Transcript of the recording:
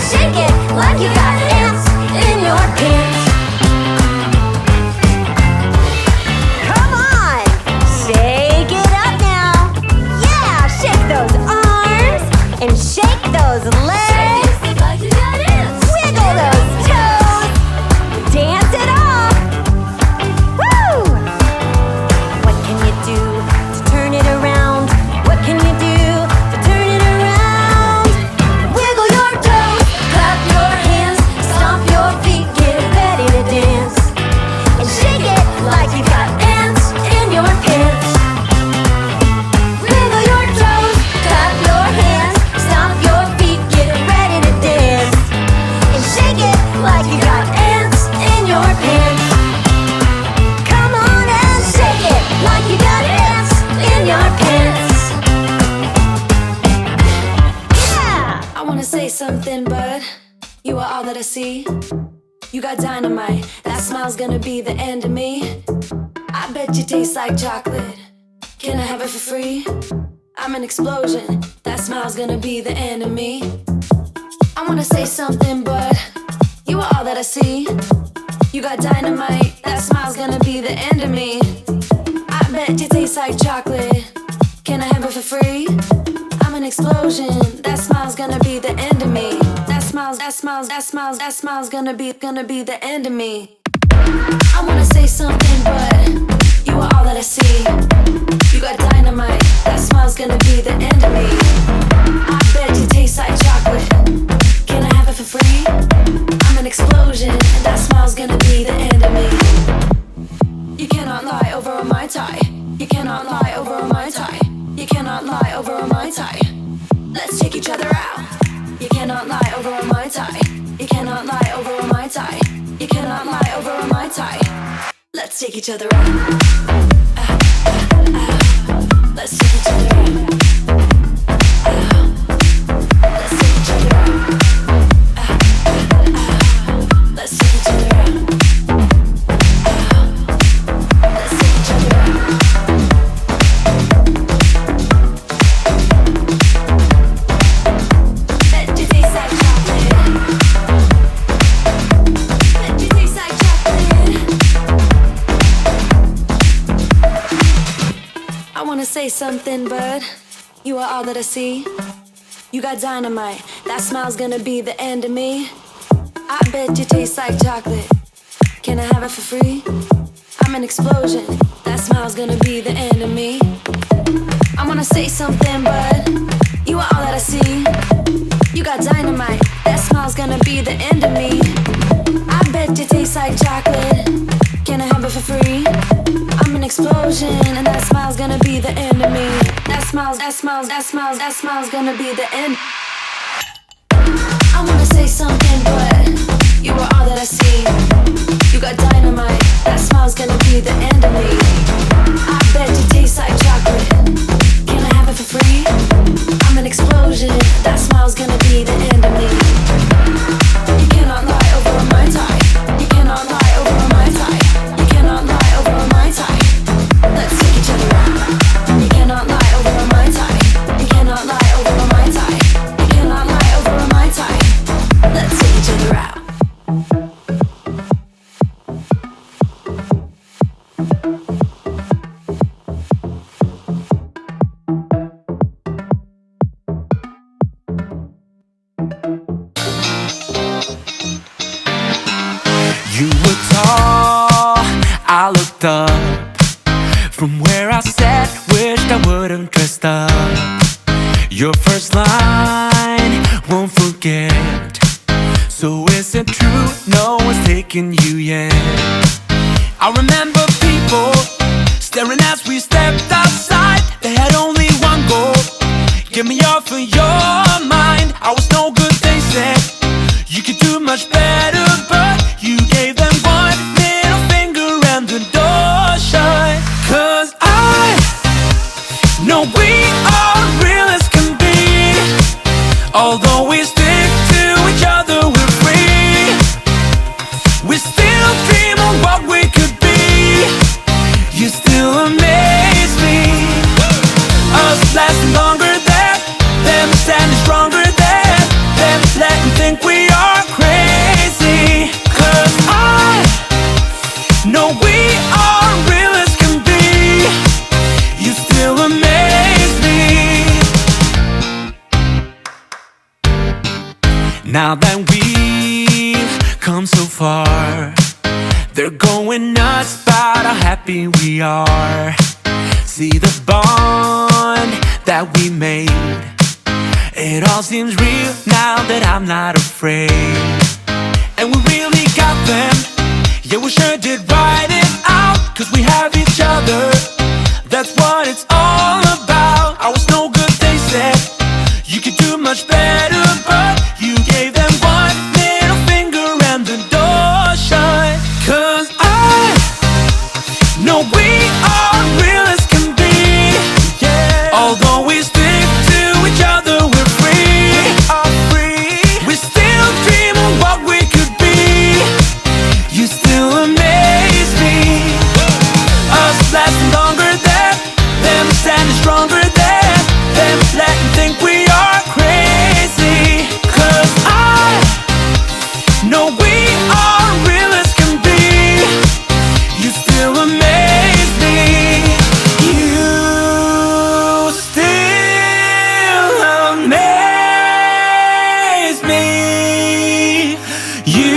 shake it like you got ants in your pants. Come on, shake it up now. Yeah, shake those arms and shake those legs. Wiggle those toes. Dance it off. Woo! What can you do to turn it around? What can you do to turn it around? Wiggle your toes, clap your hands, stomp your feet, get ready to dance. And shake it like you got ants in your pants. Wiggle your toes, clap your hands, stomp your feet, get ready to dance. And shake it like you got ants in your pants. Come on and shake it like you got ants in your pants. Yeah! I wanna say something, but you are all that I see. You got dynamite, that smile's gonna be the end of me. I bet you taste like chocolate. Can I have it for free? I'm an explosion, that smile's gonna be the end of me. I wanna say something, but you are all that I see. You got dynamite, that smile's gonna be the end of me. I bet you taste like chocolate. Can I have it for free? I'm an explosion, that smile's gonna be the end of me. That smile's gonna be the end of me. I wanna say something, but you are all that I see. You got dynamite, that smile's gonna be the end of me. I bet you taste like chocolate. Can I have it for free? I'm an explosion, and that smile's gonna be the end of me. You cannot lie over a Mai Tai. You cannot lie over a Mai Tai. You cannot lie over a Mai Tai. Let's take each other out. You cannot lie over a Mai Tai. You cannot lie over a Mai Tai. You cannot lie over a Mai Tai. Let's take each other out. Let's take each other out. Let's take each other out. Let's take each other out. Let's take each other out. Bet you taste like chocolate. Bet you taste like chocolate. I wanna say something, but you are all that I see. You got dynamite, that smile's gonna be the end of me. I bet you taste like chocolate. Can I have it for free? I'm an explosion, that smile's gonna be the end of me. I wanna say something, but you are all that I see. You got dynamite, that smile's gonna be the end of me. I bet you taste like chocolate. Can I have it for free? I'm an explosion, and that smile's gonna be the end of me. That smile's gonna be the end. I wanna say something, but you are all that I see. You got dynamite, that smile's gonna be the end of me. I bet you taste like chocolate. Can I have it for free? I'm an explosion, that smile's gonna be the end of me. You cannot lie over a Mai Tai. You cannot lie over a Mai Tai. You cannot lie over a Mai Tai. Let's take each other out. You cannot lie over a Mai Tai. You cannot lie over a Mai Tai. You cannot lie over a Mai Tai. Let's take each other out. You were tall, I looked up. From where I sat, wished I would've dressed up. Your first line, won't forget. So is it true, no one's taking you yet? I remember people staring as we stepped outside. They had only one goal, get me off of your mind. I was no good, they said. You could do much better, but you gave them one middle finger and the door shut. 'Cause I know we are real as can be. Although we stick to each other, we're free. We still dream of what we could be. You still amaze me. Us lasting longer than them, standing stronger than them, letting think we've come so far. They're going nuts about how happy we are. See the bond that we made. It all seems real now that I'm not afraid. And we really got them. Yeah, we sure did write it out. 'Cause we have each other. That's what it's all about. I was no good, they said. You could do much better, but you gave them one little finger and the door shut. 'Cause I know we are real as can be. Yeah. Although we stick to each other, we're free. We are free. We still dream of what we could be. You still amaze me. Us lasting longer than them, standing stronger than them, letting think we are crazy. 'Cause I know we are real as can be. You still amaze me. You still amaze me. You